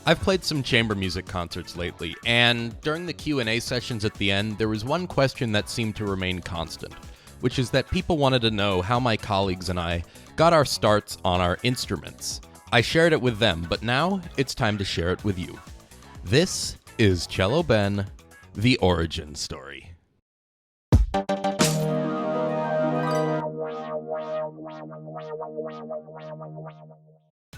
I've played some chamber music concerts lately, and during the Q&A sessions at the end, there was one question that seemed to remain constant, which is that people wanted to know how my colleagues and I got our starts on our instruments. I shared it with them, but now it's time to share it with you. This is Cello Ben, the origin story.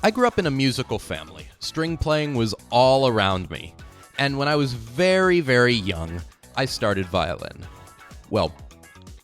I grew up in a musical family. String playing was all around me. And when I was very, very young, I started violin. Well,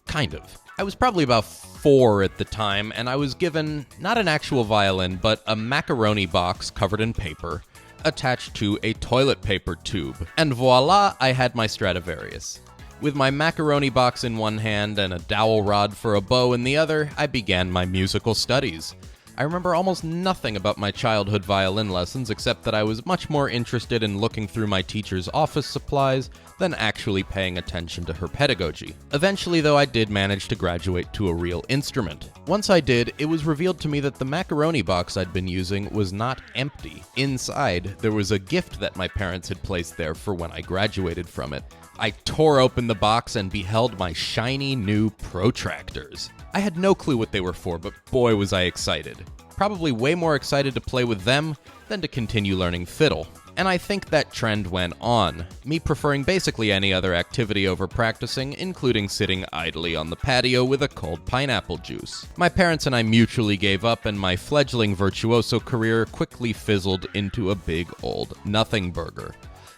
kind of. I was probably about 4 at the time, and I was given not an actual violin, but a macaroni box covered in paper, attached to a toilet paper tube. And voila, I had my Stradivarius. With my macaroni box in one hand and a dowel rod for a bow in the other, I began my musical studies. I remember almost nothing about my childhood violin lessons except that I was much more interested in looking through my teacher's office supplies than actually paying attention to her pedagogy. Eventually, though, I did manage to graduate to a real instrument. Once I did, it was revealed to me that the macaroni box I'd been using was not empty. Inside, there was a gift that my parents had placed there for when I graduated from it. I tore open the box and beheld my shiny new protractors. I had no clue what they were for, but boy was I excited. Probably way more excited to play with them than to continue learning fiddle. And I think that trend went on, me preferring basically any other activity over practicing, including sitting idly on the patio with a cold pineapple juice. My parents and I mutually gave up, and my fledgling virtuoso career quickly fizzled into a big old nothing burger.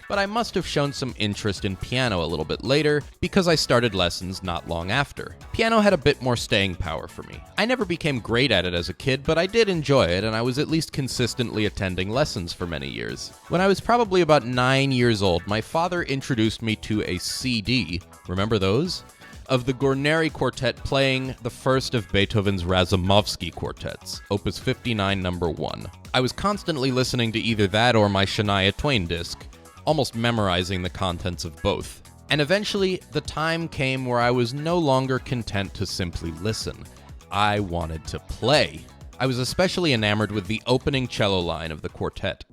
But I must have shown some interest in piano a little bit later, because I started lessons not long after. Piano had a bit more staying power for me. I never became great at it as a kid, but I did enjoy it, and I was at least consistently attending lessons for many years. When I was probably about 9 years old, my father introduced me to a CD, remember those? Of the Guarneri Quartet playing the first of Beethoven's Razumovsky quartets, Opus 59 number 1. I was constantly listening to either that or my Shania Twain disc, almost memorizing the contents of both. And eventually, the time came where I was no longer content to simply listen. I wanted to play. I was especially enamored with the opening cello line of the quartet.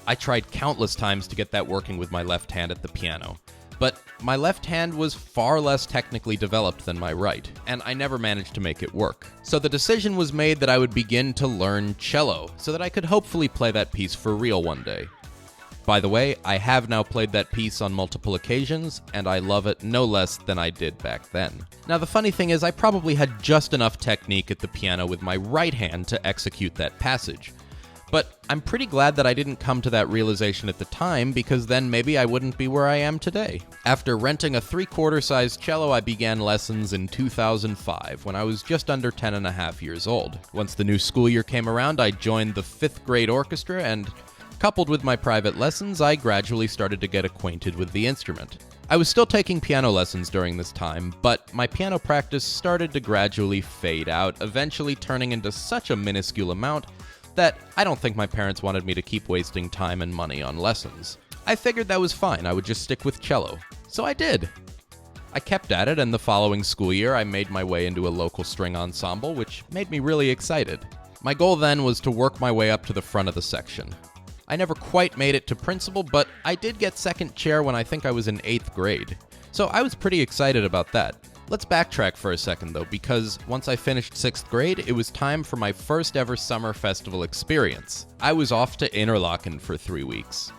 I tried countless times to get that working with my left hand at the piano. But my left hand was far less technically developed than my right, and I never managed to make it work. So the decision was made that I would begin to learn cello, so that I could hopefully play that piece for real one day. By the way, I have now played that piece on multiple occasions, and I love it no less than I did back then. Now the funny thing is, I probably had just enough technique at the piano with my right hand to execute that passage. But I'm pretty glad that I didn't come to that realization at the time, because then maybe I wouldn't be where I am today. After renting a 3/4 size cello, I began lessons in 2005, when I was just under 10 and a half years old. Once the new school year came around, I joined the 5th grade orchestra, and coupled with my private lessons, I gradually started to get acquainted with the instrument. I was still taking piano lessons during this time, but my piano practice started to gradually fade out, eventually turning into such a minuscule amount that I don't think my parents wanted me to keep wasting time and money on lessons. I figured that was fine, I would just stick with cello. So I did. I kept at it, and the following school year I made my way into a local string ensemble, which made me really excited. My goal then was to work my way up to the front of the section. I never quite made it to principal, but I did get second chair when I think I was in 8th grade. So I was pretty excited about that. Let's backtrack for a second, though, because once I finished 6th grade, it was time for my first ever summer festival experience. I was off to Interlaken for 3 weeks.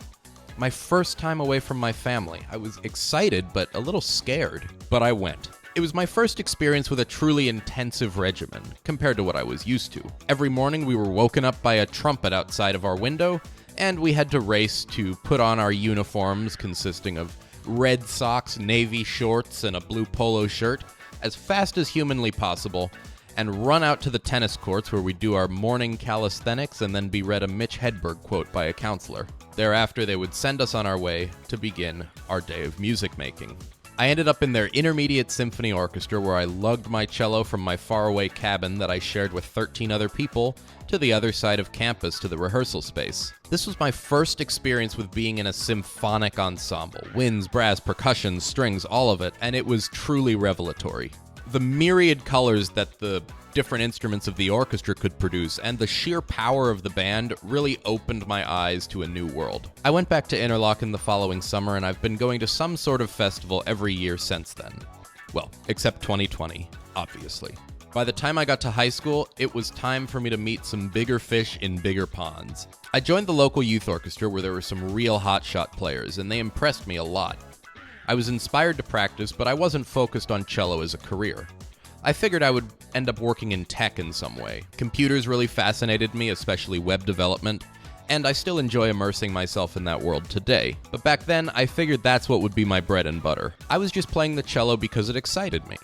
My first time away from my family. I was excited, but a little scared. But I went. It was my first experience with a truly intensive regimen, compared to what I was used to. Every morning we were woken up by a trumpet outside of our window, and we had to race to put on our uniforms consisting of red socks, navy shorts, and a blue polo shirt as fast as humanly possible, and run out to the tennis courts where we do our morning calisthenics and then be read a Mitch Hedberg quote by a counselor. Thereafter, they would send us on our way to begin our day of music making. I ended up in their intermediate symphony orchestra where I lugged my cello from my faraway cabin that I shared with 13 other people to the other side of campus to the rehearsal space. This was my first experience with being in a symphonic ensemble. Winds, brass, percussion, strings, all of it, and it was truly revelatory. The myriad colors that the different instruments of the orchestra could produce, and the sheer power of the band really opened my eyes to a new world. I went back to Interlochen the following summer, and I've been going to some sort of festival every year since then. Well, except 2020, obviously. By the time I got to high school, it was time for me to meet some bigger fish in bigger ponds. I joined the local youth orchestra where there were some real hotshot players, and they impressed me a lot. I was inspired to practice, but I wasn't focused on cello as a career. I figured I would end up working in tech in some way. Computers really fascinated me, especially web development, and I still enjoy immersing myself in that world today. But back then, I figured that's what would be my bread and butter. I was just playing the cello because it excited me.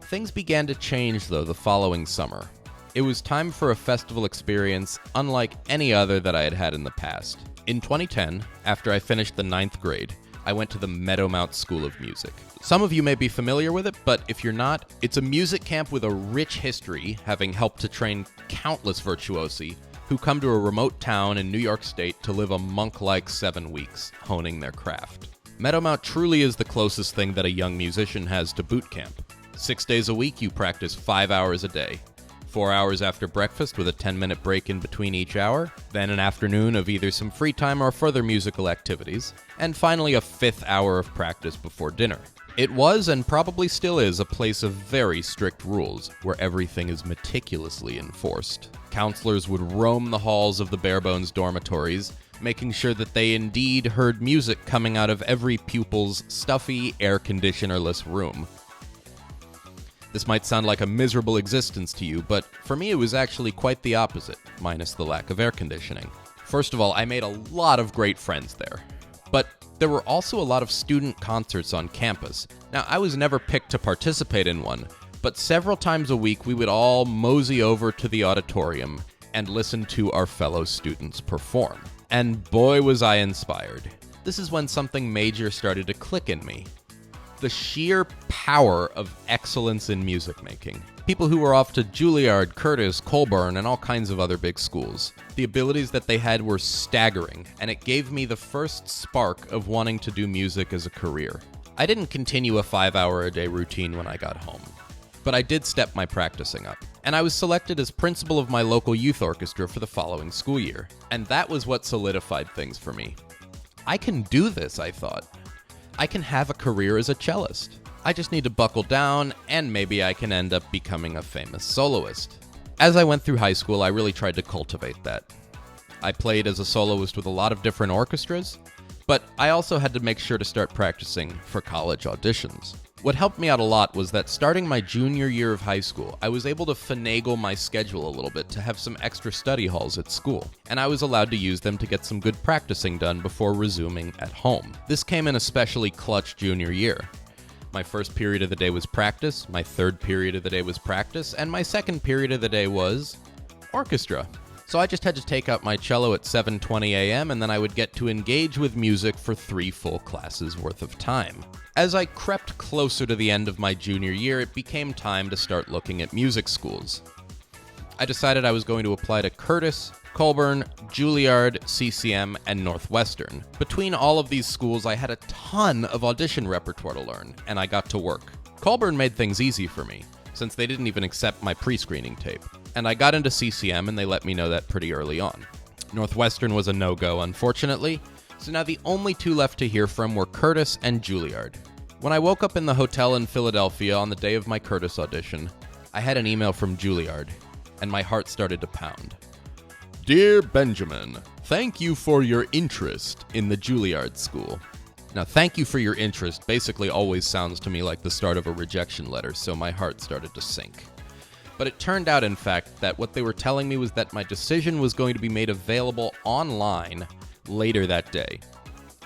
Things began to change, though, the following summer. It was time for a festival experience unlike any other that I had had in the past. In 2010, after I finished the 9th grade, I went to the Meadowmount School of Music. Some of you may be familiar with it, but if you're not, it's a music camp with a rich history, having helped to train countless virtuosi who come to a remote town in New York State to live a monk-like 7 weeks, honing their craft. Meadowmount truly is the closest thing that a young musician has to boot camp. 6 days a week, you practice 5 hours a day. 4 hours after breakfast with a 10-minute break in between each hour, then an afternoon of either some free time or further musical activities, and finally a 5th hour of practice before dinner. It was, and probably still is, a place of very strict rules, where everything is meticulously enforced. Counselors would roam the halls of the bare-bones dormitories, making sure that they indeed heard music coming out of every pupil's stuffy, air-conditioner-less room. This might sound like a miserable existence to you, but for me it was actually quite the opposite, minus the lack of air conditioning. First of all, I made a lot of great friends there. But there were also a lot of student concerts on campus. Now, I was never picked to participate in one, but several times a week we would all mosey over to the auditorium and listen to our fellow students perform. And boy was I inspired. This is when something major started to click in me. The sheer power of excellence in music making. People who were off to Juilliard, Curtis, Colburn, and all kinds of other big schools. The abilities that they had were staggering, and it gave me the first spark of wanting to do music as a career. I didn't continue a 5-hour-a-day routine when I got home, but I did step my practicing up. And I was selected as principal of my local youth orchestra for the following school year. And that was what solidified things for me. I can do this, I thought. I can have a career as a cellist. I just need to buckle down, and maybe I can end up becoming a famous soloist. As I went through high school, I really tried to cultivate that. I played as a soloist with a lot of different orchestras, but I also had to make sure to start practicing for college auditions. What helped me out a lot was that starting my junior year of high school, I was able to finagle my schedule a little bit to have some extra study halls at school, and I was allowed to use them to get some good practicing done before resuming at home. This came in especially clutch junior year. My first period of the day was practice, my third period of the day was practice, and my second period of the day was orchestra. So I just had to take out my cello at 7:20 a.m. and then I would get to engage with music for 3 full classes worth of time. As I crept closer to the end of my junior year, it became time to start looking at music schools. I decided I was going to apply to Curtis, Colburn, Juilliard, CCM, and Northwestern. Between all of these schools, I had a ton of audition repertoire to learn, and I got to work. Colburn made things easy for me, since they didn't even accept my pre-screening tape. And I got into CCM, and they let me know that pretty early on. Northwestern was a no-go, unfortunately, so now the only 2 left to hear from were Curtis and Juilliard. When I woke up in the hotel in Philadelphia on the day of my Curtis audition, I had an email from Juilliard, and my heart started to pound. Dear Benjamin, thank you for your interest in the Juilliard School. Now, thank you for your interest basically always sounds to me like the start of a rejection letter, so my heart started to sink. But it turned out, in fact, that what they were telling me was that my decision was going to be made available online later that day.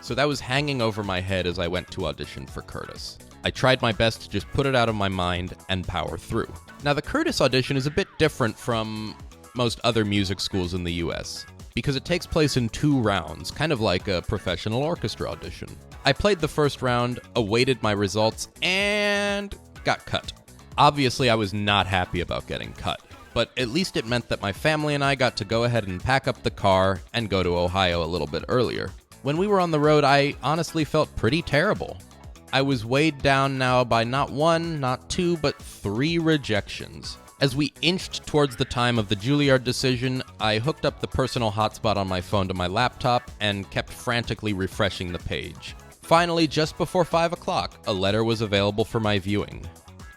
So that was hanging over my head as I went to audition for Curtis. I tried my best to just put it out of my mind and power through. Now, the Curtis audition is a bit different from most other music schools in the US. because it takes place in 2 rounds, kind of like a professional orchestra audition. I played the first round, awaited my results, and got cut. Obviously, I was not happy about getting cut, but at least it meant that my family and I got to go ahead and pack up the car and go to Ohio a little bit earlier. When we were on the road, I honestly felt pretty terrible. I was weighed down now by not 1, not 2, but 3 rejections. As we inched towards the time of the Juilliard decision, I hooked up the personal hotspot on my phone to my laptop and kept frantically refreshing the page. Finally, just before 5 o'clock, a letter was available for my viewing.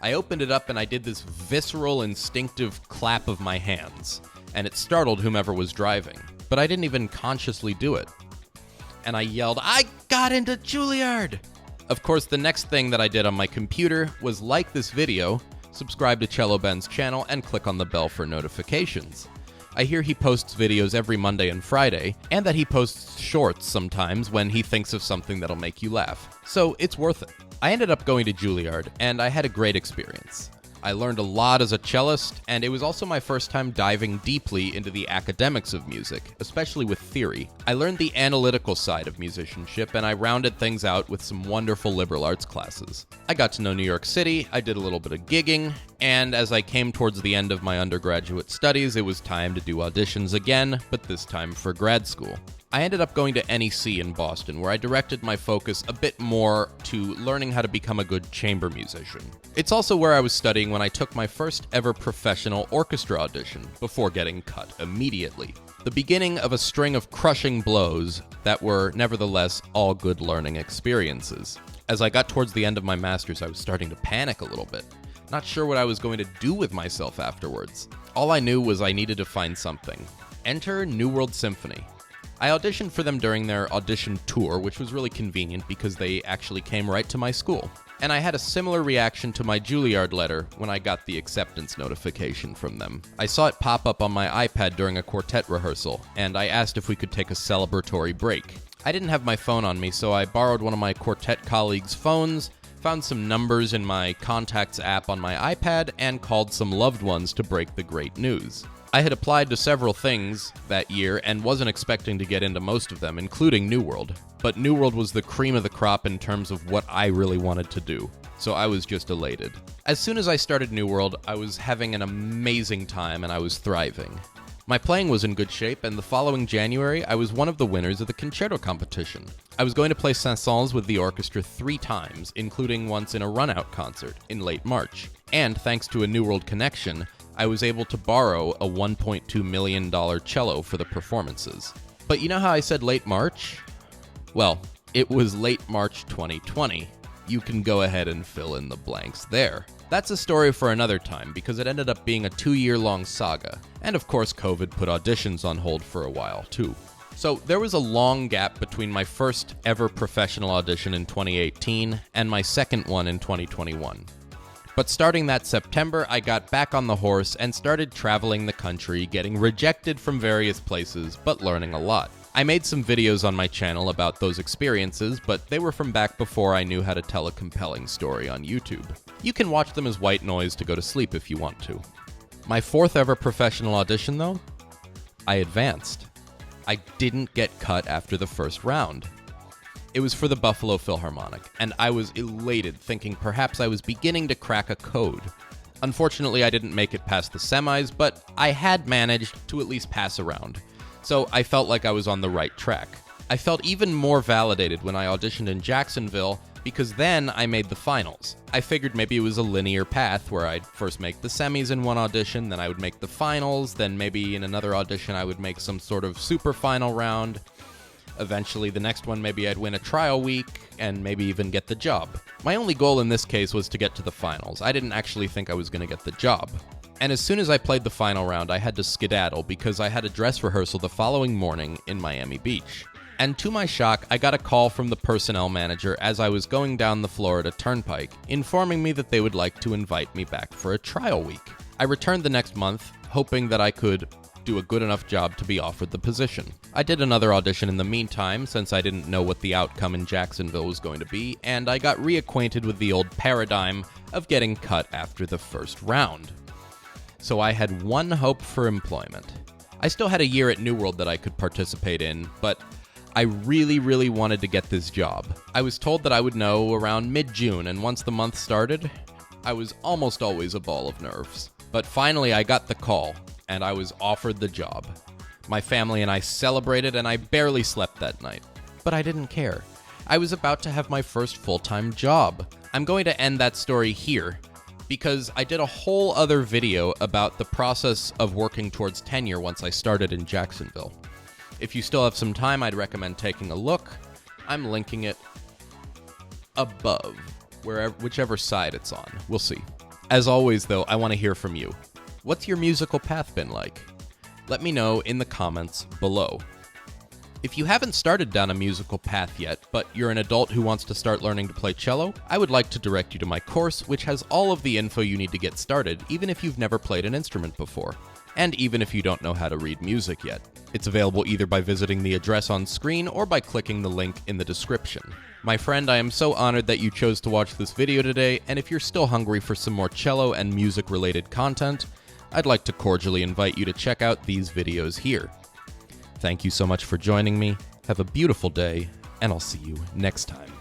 I opened it up and I did this visceral, instinctive clap of my hands, and it startled whomever was driving. But I didn't even consciously do it. And I yelled, "I got into Juilliard!" Of course, the next thing that I did on my computer was like this video, subscribe to Cello Ben's channel, and click on the bell for notifications. I hear he posts videos every Monday and Friday, and that he posts shorts sometimes when he thinks of something that'll make you laugh. So it's worth it. I ended up going to Juilliard, and I had a great experience. I learned a lot as a cellist, and it was also my first time diving deeply into the academics of music, especially with theory. I learned the analytical side of musicianship, and I rounded things out with some wonderful liberal arts classes. I got to know New York City, I did a little bit of gigging, and as I came towards the end of my undergraduate studies, it was time to do auditions again, but this time for grad school. I ended up going to NEC in Boston, where I directed my focus a bit more to learning how to become a good chamber musician. It's also where I was studying when I took my first ever professional orchestra audition, before getting cut immediately. The beginning of a string of crushing blows that were, nevertheless, all good learning experiences. As I got towards the end of my master's, I was starting to panic a little bit, not sure what I was going to do with myself afterwards. All I knew was I needed to find something. Enter New World Symphony. I auditioned for them during their audition tour, which was really convenient because they actually came right to my school. And I had a similar reaction to my Juilliard letter when I got the acceptance notification from them. I saw it pop up on my iPad during a quartet rehearsal, and I asked if we could take a celebratory break. I didn't have my phone on me, so I borrowed one of my quartet colleagues' phones, found some numbers in my contacts app on my iPad, and called some loved ones to break the great news. I had applied to several things that year and wasn't expecting to get into most of them, including New World. But New World was the cream of the crop in terms of what I really wanted to do, so I was just elated. As soon as I started New World, I was having an amazing time and I was thriving. My playing was in good shape, and the following January, I was one of the winners of the concerto competition. I was going to play Saint-Saëns with the orchestra 3 times, including once in a run-out concert in late March. And thanks to a New World connection, I was able to borrow a $1.2 million cello for the performances. But you know how I said late March? Well, it was late March 2020. You can go ahead and fill in the blanks there. That's a story for another time because it ended up being a 2-year-long saga. And of course, COVID put auditions on hold for a while too. So there was a long gap between my first ever professional audition in 2018 and my second one in 2021. But starting that September, I got back on the horse and started traveling the country, getting rejected from various places, but learning a lot. I made some videos on my channel about those experiences, but they were from back before I knew how to tell a compelling story on YouTube. You can watch them as white noise to go to sleep if you want to. My 4th ever professional audition, though? I advanced. I didn't get cut after the first round. It was for the Buffalo Philharmonic, and I was elated, thinking perhaps I was beginning to crack a code. Unfortunately, I didn't make it past the semis, but I had managed to at least pass around, so I felt like I was on the right track. I felt even more validated when I auditioned in Jacksonville, because then I made the finals. I figured maybe it was a linear path where I'd first make the semis in one audition, then I would make the finals, then maybe in another audition I would make some sort of super final round. Eventually, the next one, maybe I'd win a trial week, and maybe even get the job. My only goal in this case was to get to the finals. I didn't actually think I was going to get the job. And as soon as I played the final round, I had to skedaddle because I had a dress rehearsal the following morning in Miami Beach. And to my shock, I got a call from the personnel manager as I was going down the Florida Turnpike, informing me that they would like to invite me back for a trial week. I returned the next month, hoping that I could do a good enough job to be offered the position. I did another audition in the meantime, since I didn't know what the outcome in Jacksonville was going to be, and I got reacquainted with the old paradigm of getting cut after the first round. So I had one hope for employment. I still had a year at New World that I could participate in, but I really wanted to get this job. I was told that I would know around mid-June, and once the month started, I was almost always a ball of nerves. But finally I got the call, and I was offered the job. My family and I celebrated, and I barely slept that night. But I didn't care. I was about to have my first full-time job. I'm going to end that story here, because I did a whole other video about the process of working towards tenure once I started in Jacksonville. If you still have some time, I'd recommend taking a look. I'm linking it above, whichever side it's on. We'll see. As always, though, I want to hear from you. What's your musical path been like? Let me know in the comments below. If you haven't started down a musical path yet, but you're an adult who wants to start learning to play cello, I would like to direct you to my course, which has all of the info you need to get started, even if you've never played an instrument before, and even if you don't know how to read music yet. It's available either by visiting the address on screen or by clicking the link in the description. My friend, I am so honored that you chose to watch this video today, and if you're still hungry for some more cello and music-related content, I'd like to cordially invite you to check out these videos here. Thank you so much for joining me, have a beautiful day, and I'll see you next time.